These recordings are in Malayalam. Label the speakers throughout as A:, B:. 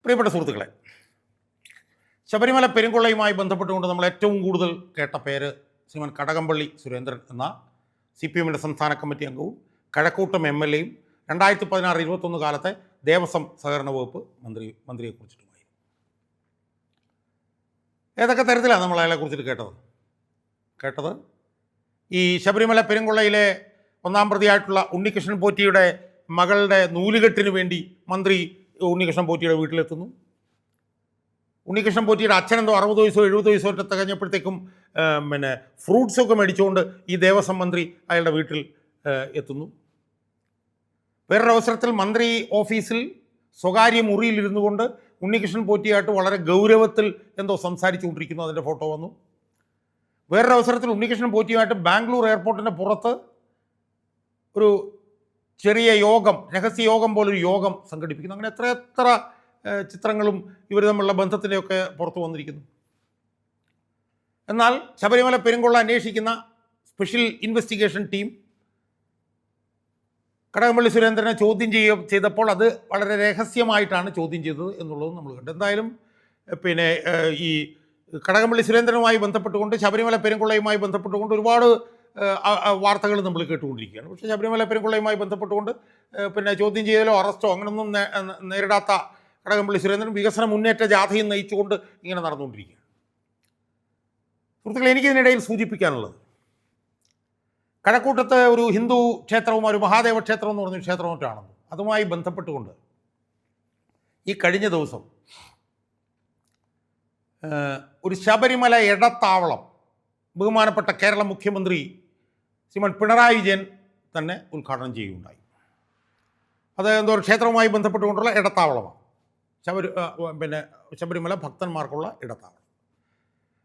A: പ്രിയപ്പെട്ട സുഹൃത്തുക്കളെ, ശബരിമല പെരുങ്കൊള്ളയുമായി ബന്ധപ്പെട്ടുകൊണ്ട് നമ്മൾ ഏറ്റവും കൂടുതൽ കേട്ട പേര് ശ്രീമാൻ കടകംപള്ളി സുരേന്ദ്രൻ എന്ന CPM-ൻ്റെ സംസ്ഥാന കമ്മിറ്റി അംഗവും കഴക്കൂട്ടം MLA-യും 2016-21 കാലത്തെ ദേവസ്വം സഹകരണ വകുപ്പ് മന്ത്രിയെക്കുറിച്ചിട്ടുമായി. ഏതൊക്കെ തരത്തിലാണ് നമ്മൾ അയാളെക്കുറിച്ചിട്ട് കേട്ടത് ഈ ശബരിമല പെരുങ്കൊള്ളയിലെ ഒന്നാം പ്രതിയായിട്ടുള്ള ഉണ്ണികൃഷ്ണൻ പോറ്റിയുടെ മകളുടെ നൂലുകെട്ടിന് വേണ്ടി മന്ത്രി ഉണ്ണികൃഷ്ണൻ പോറ്റിയുടെ വീട്ടിലെത്തുന്നു. ഉണ്ണികൃഷ്ണൻ പോറ്റിയുടെ അച്ഛനെന്തോ 60 വയസ്സോ 70 വയസ്സോ തികഞ്ഞപ്പോഴത്തേക്കും ഫ്രൂട്ട്സൊക്കെ മേടിച്ചുകൊണ്ട് ഈ ദേവസ്വം മന്ത്രി അയാളുടെ വീട്ടിൽ എത്തുന്നു. വേറൊരവസരത്തിൽ മന്ത്രി ഓഫീസിൽ സ്വകാര്യ മുറിയിലിരുന്നു കൊണ്ട് ഉണ്ണികൃഷ്ണൻ പോറ്റിയായിട്ട് വളരെ ഗൗരവത്തിൽ എന്തോ സംസാരിച്ചുകൊണ്ടിരിക്കുന്നു. അതിൻ്റെ ഫോട്ടോ വന്നു. വേറൊരവസരത്തിൽ ഉണ്ണികൃഷ്ണൻ പോറ്റിയുമായിട്ട് ബാംഗ്ലൂർ എയർപോർട്ടിൻ്റെ പുറത്ത് ഒരു ചെറിയ യോഗം, രഹസ്യ യോഗം പോലൊരു യോഗം സംഘടിപ്പിക്കുന്നു. അങ്ങനെ എത്ര ചിത്രങ്ങളും ഇവർ തമ്മിലുള്ള ബന്ധത്തിൻ്റെയൊക്കെ പുറത്തു വന്നിരിക്കുന്നു. എന്നാൽ ശബരിമല പെരുങ്കൊള്ള അന്വേഷിക്കുന്ന സ്പെഷ്യൽ ഇൻവെസ്റ്റിഗേഷൻ ടീം കടകംപള്ളി സുരേന്ദ്രനെ ചോദ്യം ചെയ്തപ്പോൾ അത് വളരെ രഹസ്യമായിട്ടാണ് ചോദ്യം ചെയ്തത് എന്നുള്ളത് നമ്മൾ കണ്ടു. എന്തായാലും ഈ കടകംപള്ളി സുരേന്ദ്രനുമായി ബന്ധപ്പെട്ടുകൊണ്ട്, ശബരിമല പെരുങ്കൊള്ളയുമായി ബന്ധപ്പെട്ടുകൊണ്ട് ഒരുപാട് വാർത്തകൾ നമ്മൾ കേട്ടുകൊണ്ടിരിക്കുകയാണ്. പക്ഷേ ശബരിമല പെരുങ്കൊള്ളയുമായി ബന്ധപ്പെട്ടുകൊണ്ട് ചോദ്യം ചെയ്യലോ അറസ്റ്റോ അങ്ങനൊന്നും നേരിടാത്ത കടകംപള്ളി സുരേന്ദ്രൻ വികസന മുന്നേറ്റ ജാഥയും നയിച്ചുകൊണ്ട് ഇങ്ങനെ നടന്നുകൊണ്ടിരിക്കുകയാണ്. സുഹൃത്തുക്കളെ, എനിക്കിതിനിടയിൽ സൂചിപ്പിക്കാനുള്ളത്, കഴക്കൂട്ടത്ത് ഒരു ഹിന്ദു ക്ഷേത്രവും ഒരു മഹാദേവ ക്ഷേത്രം എന്ന് പറഞ്ഞൊരു ക്ഷേത്രമായിട്ടാണെന്ന്, അതുമായി ബന്ധപ്പെട്ടുകൊണ്ട് ഈ കഴിഞ്ഞ ദിവസം ഒരു ശബരിമല ഇടത്താവളം ബഹുമാനപ്പെട്ട കേരള മുഖ്യമന്ത്രി ശ്രീമാൻ പിണറായി വിജയൻ തന്നെ ഉദ്ഘാടനം ചെയ്യുകയുണ്ടായി. അത് എന്തോ ഒരു ക്ഷേത്രവുമായി ബന്ധപ്പെട്ടുകൊണ്ടുള്ള ഇടത്താവളമാണ്. ശബരിമല ഭക്തന്മാർക്കുള്ള ഇടത്താവളം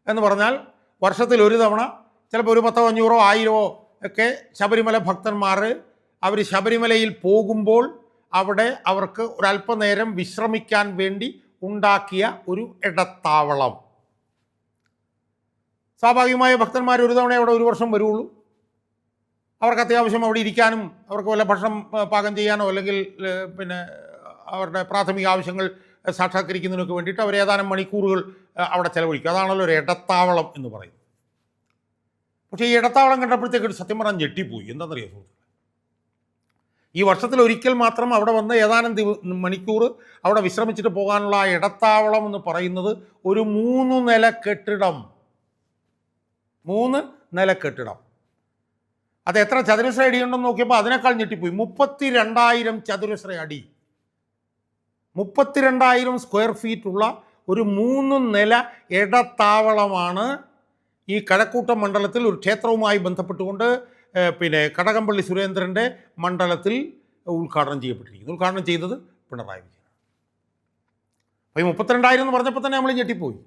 A: എന്ന് പറഞ്ഞാൽ വർഷത്തിൽ ഒരു തവണ, ചിലപ്പോൾ ഒരു 10, 500, 1000 ഒക്കെ ശബരിമല ഭക്തന്മാർ അവർ ശബരിമലയിൽ പോകുമ്പോൾ അവിടെ അവർക്ക് ഒരല്പനേരം വിശ്രമിക്കാൻ വേണ്ടി ഉണ്ടാക്കിയ ഒരു ഇടത്താവളം. സ്വാഭാവികമായ ഭക്തന്മാർ ഒരു തവണ അവിടെ ഒരു വർഷം വരുള്ളൂ. അവർക്ക് അത്യാവശ്യം അവിടെ ഇരിക്കാനും അവർക്ക് വല്ല ഭക്ഷണം പാകം ചെയ്യാനോ അല്ലെങ്കിൽ അവരുടെ പ്രാഥമിക ആവശ്യങ്ങൾ സാക്ഷാത്കരിക്കുന്നതിനൊക്കെ വേണ്ടിയിട്ട് അവർ ഏതാനും മണിക്കൂറുകൾ അവിടെ ചെലവഴിക്കും. അതാണല്ലോ ഒരു ഇടത്താവളം എന്ന് പറയുന്നത്. പക്ഷേ ഈ ഇടത്താവളം കണ്ടപ്പോഴത്തേക്ക് സത്യം പറഞ്ഞാൽ ഞെട്ടിപ്പോയി. എന്താണെന്നറിയാം സുഹൃത്തുക്കളെ, ഈ വർഷത്തിൽ ഒരിക്കൽ മാത്രം അവിടെ വന്ന് ഏതാനും മണിക്കൂർ അവിടെ വിശ്രമിച്ചിട്ട് പോകാനുള്ള ആ ഇടത്താവളം എന്ന് പറയുന്നത് ഒരു 3 നില കെട്ടിടം. 3 നില കെട്ടിടം. അത് എത്ര ചതുരശ്ര അടി ഉണ്ടെന്ന് നോക്കിയപ്പോൾ അതിനേക്കാൾ ഞെട്ടിപ്പോയി. 32,000 ചതുരശ്ര അടി, 32,000 സ്ക്വയർ ഫീറ്റുള്ള ഒരു 3 നില ഇടത്താവളമാണ് ഈ കഴക്കൂട്ടം മണ്ഡലത്തിൽ ഒരു ക്ഷേത്രവുമായി ബന്ധപ്പെട്ടുകൊണ്ട് കടകംപള്ളി സുരേന്ദ്രൻ്റെ മണ്ഡലത്തിൽ ഉദ്ഘാടനം ചെയ്യപ്പെട്ടിരിക്കുന്നു. ഉദ്ഘാടനം ചെയ്തത് പിണറായി വിജയൻ. അപ്പോൾ ഈ 32,000 എന്ന് പറഞ്ഞപ്പോൾ തന്നെ നമ്മൾ ഞെട്ടിപ്പോയി.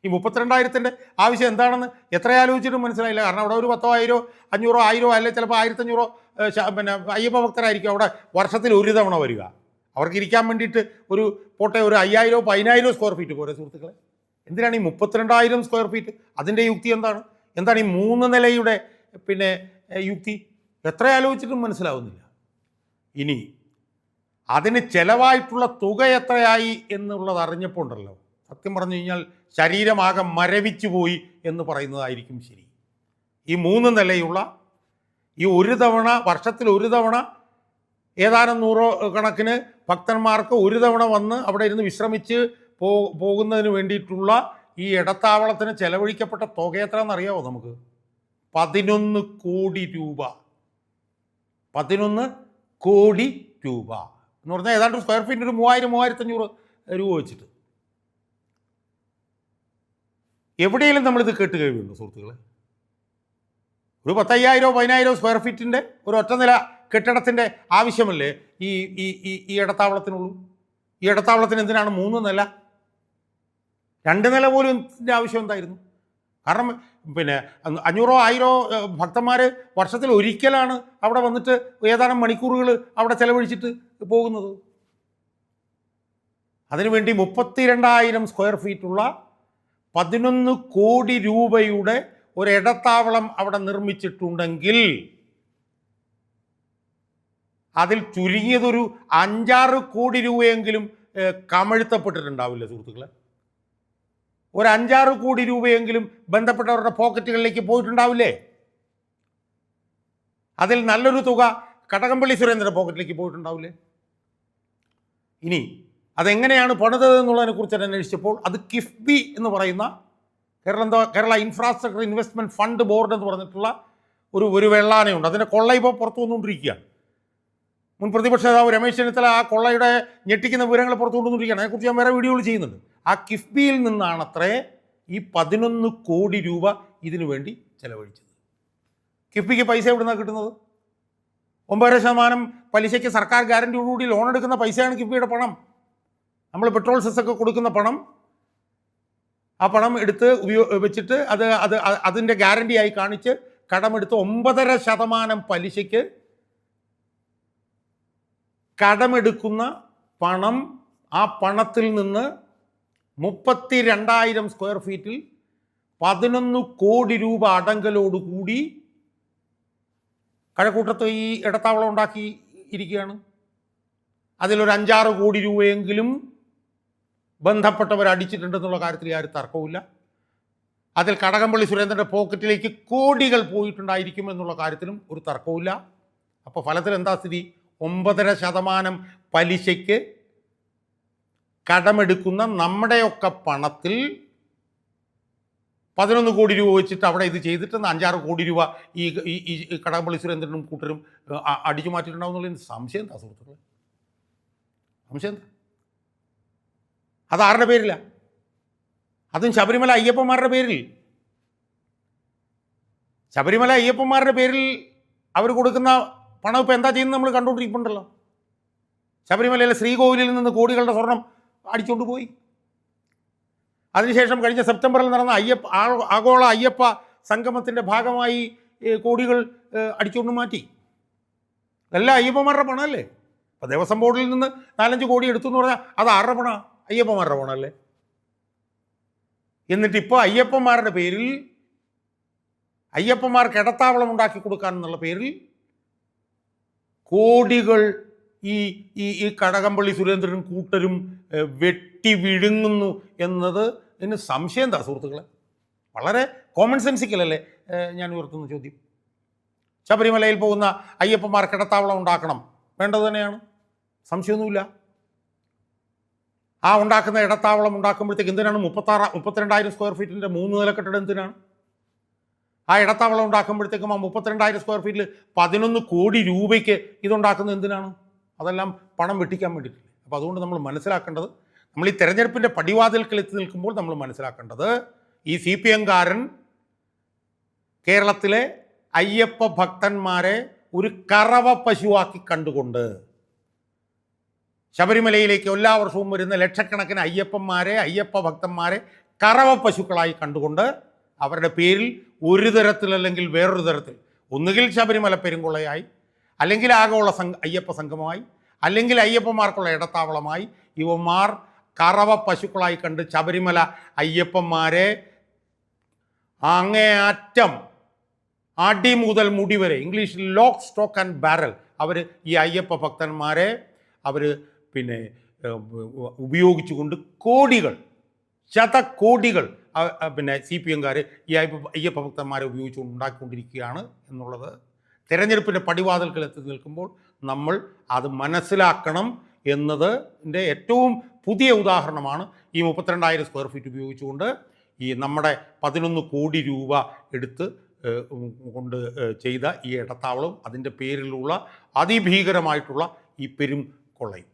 A: ഈ 32,000-ൻ്റെ ആവശ്യം എന്താണെന്ന് എത്ര ആലോചിച്ചിട്ടും മനസ്സിലായില്ല. കാരണം അവിടെ ഒരു 10,000, 500, 1000 അല്ലെങ്കിൽ ചിലപ്പോൾ 1,500 അയ്യപ്പ ഭക്തരായിരിക്കും അവിടെ വർഷത്തിൽ ഒരു തവണ വരിക. അവർക്ക് ഇരിക്കാൻ വേണ്ടിയിട്ട് ഒരു 5,000, 10,000 സ്ക്വയർ ഫീറ്റ് പോരെ സുഹൃത്തുക്കളെ. എന്തിനാണ് ഈ 32,000 സ്ക്വയർ ഫീറ്റ്? അതിൻ്റെ യുക്തി എന്താണ് ഈ 3 നിലയുടെ യുക്തി? എത്ര ആലോചിച്ചിട്ടും മനസ്സിലാവുന്നില്ല. ഇനി അതിന് ചിലവായിട്ടുള്ള തുക എത്രയായി എന്നുള്ളത് അറിഞ്ഞപ്പോൾ ഉണ്ടല്ലോ, സത്യം പറഞ്ഞു കഴിഞ്ഞാൽ ശരീരമാകെ മരവിച്ചു പോയി എന്ന് പറയുന്നതായിരിക്കും ശരി. ഈ 3 നിലയുള്ള ഈ ഒരു തവണ, വർഷത്തിൽ ഒരു തവണ ഏതാനും 100 കണക്കിന് ഭക്തന്മാർക്ക് ഒരു തവണ വന്ന് അവിടെ ഇരുന്ന് വിശ്രമിച്ച് പോകുന്നതിന് വേണ്ടിയിട്ടുള്ള ഈ ഇടത്താവളത്തിന് ചെലവഴിക്കപ്പെട്ട തുക എത്രയെന്നറിയാമോ നമുക്ക്? 11 കോടി രൂപ. 11 കോടി രൂപ എന്ന് പറഞ്ഞാൽ ഏതാണ്ട് സ്ക്വയർ ഫീറ്റിന് ഒരു 3,000-3,500 രൂപ വെച്ചിട്ട്. എവിടെയെങ്കിലും നമ്മളിത് കേട്ട് കഴിവുണ്ടോ സുഹൃത്തുക്കളെ? ഒരു 10,000, 10,000 സ്ക്വയർ ഫീറ്റിൻ്റെ ഒരു ഒറ്റ നില കെട്ടിടത്തിൻ്റെ ആവശ്യമല്ലേ ഈ ഇടത്താവളത്തിനുള്ളൂ? ഈ ഇടത്താവളത്തിന് എന്തിനാണ് 3 നില? 2 നില പോലും ഇതിൻ്റെ ആവശ്യം എന്തായിരുന്നു? കാരണം 500, 1000 ഭക്തന്മാർ വർഷത്തിൽ ഒരിക്കലാണ് അവിടെ വന്നിട്ട് ഏതാനും മണിക്കൂറുകൾ അവിടെ ചെലവഴിച്ചിട്ട് പോകുന്നത്. അതിനുവേണ്ടി 32,000 സ്ക്വയർ ഫീറ്റുള്ള 11 കോടി രൂപയുടെ ഒരു ഇടത്താവളം അവിടെ നിർമ്മിച്ചിട്ടുണ്ടെങ്കിൽ അതിൽ ചുരുങ്ങിയതൊരു 5-6 കോടി രൂപയെങ്കിലും കമഴ്ത്തപ്പെട്ടിട്ടുണ്ടാവില്ല സുഹൃത്തുക്കളെ? ഒരു 5-6 കോടി രൂപയെങ്കിലും ബന്ധപ്പെട്ടവരുടെ പോക്കറ്റുകളിലേക്ക് പോയിട്ടുണ്ടാവില്ലേ? അതിൽ നല്ലൊരു തുക കടകംപള്ളി സുരേന്ദ്രൻ്റെ പോക്കറ്റിലേക്ക് പോയിട്ടുണ്ടാവില്ലേ? ഇനി അതെങ്ങനെയാണ് പണിതത് എന്നുള്ളതിനെക്കുറിച്ച് അന്വേഷിച്ചപ്പോൾ അത് കിഫ്ബി എന്ന് പറയുന്ന Kerala infrastructure investment fund board എന്ന് പറഞ്ഞിട്ടുള്ള ഒരു വെള്ളാനയുണ്ട്. അതിൻ്റെ കൊള്ള ഇപ്പോൾ പുറത്തു വന്നുകൊണ്ടിരിക്കുകയാണ്. മുൻ പ്രതിപക്ഷ നേതാവ് രമേശ് ചെന്നിത്തല ആ കൊള്ളയുടെ ഞെട്ടിക്കുന്ന വിവരങ്ങൾ പുറത്തു കൊണ്ടുവന്നിരിക്കുകയാണ്. അതിനെക്കുറിച്ച് ഞാൻ വേറെ വീഡിയോകൾ ചെയ്യുന്നുണ്ട്. ആ കിഫ്ബിയിൽ നിന്നാണത്രേ ഈ 11 കോടി രൂപ ഇതിനു വേണ്ടി ചെലവഴിച്ചത്. കിഫ്ബിക്ക് പൈസ എവിടെ നിന്നാണ് കിട്ടുന്നത്? 9% പലിശയ്ക്ക് സർക്കാർ ഗ്യാരണ്ടിയോടുകൂടി ലോൺ എടുക്കുന്ന പൈസയാണ് കിഫ്ബിയുടെ പണം. നമ്മൾ പെട്രോൾ സെസ്സൊക്കെ കൊടുക്കുന്ന പണം, ആ പണം എടുത്ത് വെച്ചിട്ട് അതിൻ്റെ ഗ്യാരണ്ടിയായി കാണിച്ച് കടമെടുത്ത് 9.5% പലിശയ്ക്ക് കടമെടുക്കുന്ന പണം, ആ പണത്തിൽ നിന്ന് 32,000 സ്ക്വയർ ഫീറ്റിൽ 11 കോടി രൂപ അടങ്കലോടുകൂടി കഴക്കൂട്ടത്ത് ഈ ഇടത്താവളം ഉണ്ടാക്കി ഇരിക്കുകയാണ്. അതിലൊരു 5-6 കോടി രൂപയെങ്കിലും ബന്ധപ്പെട്ടവർ അടിച്ചിട്ടുണ്ടെന്നുള്ള കാര്യത്തിൽ യാതൊരു തർക്കവുമില്ല. അതിൽ കടകംപള്ളി സുരേന്ദ്രൻ്റെ പോക്കറ്റിലേക്ക് കോടികൾ പോയിട്ടുണ്ടായിരിക്കും എന്നുള്ള കാര്യത്തിലും ഒരു തർക്കവുമില്ല. അപ്പോൾ ഫലത്തിൽ എന്താ സ്ഥിതി? 9.5% പലിശയ്ക്ക് കടമെടുക്കുന്ന നമ്മുടെയൊക്കെ പണത്തിൽ 11 കോടി രൂപ വെച്ചിട്ട് അവിടെ ഇത് ചെയ്തിട്ട് 5-6 കോടി രൂപ ഈ കടകംപള്ളി സുരേന്ദ്രനും കൂട്ടരും അടിച്ചു മാറ്റിയിട്ടുണ്ടാവും എന്നുള്ളതിന് സംശയം എന്താ സുഹൃത്തുക്കളെ? സംശയം എന്താ? അതാരുടെ പേരില്ല? അതും ശബരിമല അയ്യപ്പന്മാരുടെ പേരിൽ. ശബരിമല അയ്യപ്പന്മാരുടെ പേരിൽ അവർ കൊടുക്കുന്ന പണം ഇപ്പോൾ എന്താ ചെയ്യുന്നത് നമ്മൾ കണ്ടുകൊണ്ടിരിക്കുന്നുണ്ടല്ലോ. ശബരിമലയിലെ ശ്രീകോവിലിൽ നിന്ന് കോടികളുടെ സ്വർണം അടിച്ചുകൊണ്ട് പോയി. അതിനുശേഷം കഴിഞ്ഞ സെപ്റ്റംബറിൽ നടന്ന ആഗോള അയ്യപ്പ സംഗമത്തിൻ്റെ ഭാഗമായി കോടികൾ അടിച്ചുകൊണ്ട് മാറ്റി. എല്ലാം അയ്യപ്പന്മാരുടെ പണമല്ലേ? അപ്പോൾ ദേവസ്വം ബോർഡിൽ നിന്ന് 4-5 കോടി എടുത്തു എന്ന് പറഞ്ഞാൽ അത് ആരുടെ പണമാണ്? അയ്യപ്പന്മാരുടെ പണമല്ലേ? എന്നിട്ടിപ്പോൾ അയ്യപ്പന്മാരുടെ പേരിൽ, അയ്യപ്പന്മാർക്ക് ഇടത്താവളം ഉണ്ടാക്കി കൊടുക്കാനെന്നുള്ള പേരിൽ കോടികൾ ഈ കടകംപള്ളി സുരേന്ദ്രനും കൂട്ടരും വെട്ടി വിഴുങ്ങുന്നു എന്നത് ഇതിന് സംശയം എന്താ സുഹൃത്തുക്കളെ? വളരെ കോമൺ സെൻസിക്കലല്ലേ ഞാൻ ഉയർത്തുന്ന ചോദ്യം. ശബരിമലയിൽ പോകുന്ന അയ്യപ്പന്മാർക്ക് ഇടത്താവളം ഉണ്ടാക്കണം, വേണ്ടത് തന്നെയാണ്, സംശയമൊന്നുമില്ല. ആ ഉണ്ടാക്കുന്ന ഇടത്താവളം ഉണ്ടാക്കുമ്പോഴത്തേക്ക് എന്തിനാണ് 32,000 സ്ക്വയർ ഫീറ്റിൻ്റെ 3 നില കെട്ടിടം എന്തിനാണ്? ആ ഇടത്താവളം ഉണ്ടാക്കുമ്പോഴത്തേക്കും ആ 32,000 സ്ക്വയർ ഫീറ്റിൽ 11 കോടി രൂപയ്ക്ക് ഇതുണ്ടാക്കുന്നത് എന്തിനാണ്? അതെല്ലാം പണം വെട്ടിക്കാൻ വേണ്ടിയിട്ടില്ല. അപ്പോൾ അതുകൊണ്ട് നമ്മൾ മനസ്സിലാക്കേണ്ടത്, നമ്മൾ ഈ തെരഞ്ഞെടുപ്പിൻ്റെ പടിവാതിൽക്കൽ എത്തി നിൽക്കുമ്പോൾ നമ്മൾ മനസ്സിലാക്കേണ്ടത്, ഈ CPM-കാരൻ കേരളത്തിലെ അയ്യപ്പ ഭക്തന്മാരെ ഒരു കറവ പശുവാക്കി കണ്ടുകൊണ്ട് ശബരിമലയിലേക്ക് എല്ലാ വർഷവും വരുന്ന ലക്ഷക്കണക്കിന് അയ്യപ്പ ഭക്തന്മാരെ കറവ പശുക്കളായി കണ്ടുകൊണ്ട് അവരുടെ പേരിൽ ഒരു തരത്തിലല്ലെങ്കിൽ വേറൊരു തരത്തിൽ, ഒന്നുകിൽ ശബരിമല പെരുങ്കൊള്ളയായി, അല്ലെങ്കിൽ ആഗോള അയ്യപ്പ സംഗമമായി, അല്ലെങ്കിൽ അയ്യപ്പന്മാർക്കുള്ള ഇടത്താവളമായി ഇവന്മാർ കറവ പശുക്കളായി കണ്ട് ശബരിമല അയ്യപ്പന്മാരെ അങ്ങേയറ്റം അടി മുതൽ മുടി വരെ, ഇംഗ്ലീഷിൽ ലോക്ക് സ്റ്റോക്ക് ആൻഡ് ബാരൽ, അവർ ഈ അയ്യപ്പ ഭക്തന്മാരെ അവർ ഉപയോഗിച്ചുകൊണ്ട് കോടികൾ, ശതകോടികൾ CPM-കാർ ഈ അയ്യപ്പ ഭക്തന്മാരെ ഉപയോഗിച്ചുകൊണ്ട് ഉണ്ടാക്കിക്കൊണ്ടിരിക്കുകയാണ് എന്നുള്ളത് തിരഞ്ഞെടുപ്പിൻ്റെ പടിവാതിൽക്കൽ എത്തി നിൽക്കുമ്പോൾ നമ്മൾ അത് മനസ്സിലാക്കണം എന്നതിൻ്റെ ഏറ്റവും പുതിയ ഉദാഹരണമാണ് ഈ 32,000 സ്ക്വയർ ഫീറ്റ് ഉപയോഗിച്ചുകൊണ്ട് ഈ നമ്മുടെ 11 കോടി രൂപ എടുത്ത് കൊണ്ട് ചെയ്ത ഈ ഇടത്താവളവും അതിൻ്റെ പേരിലുള്ള അതിഭീകരമായിട്ടുള്ള ഈ പെരും കൊള്ളയും.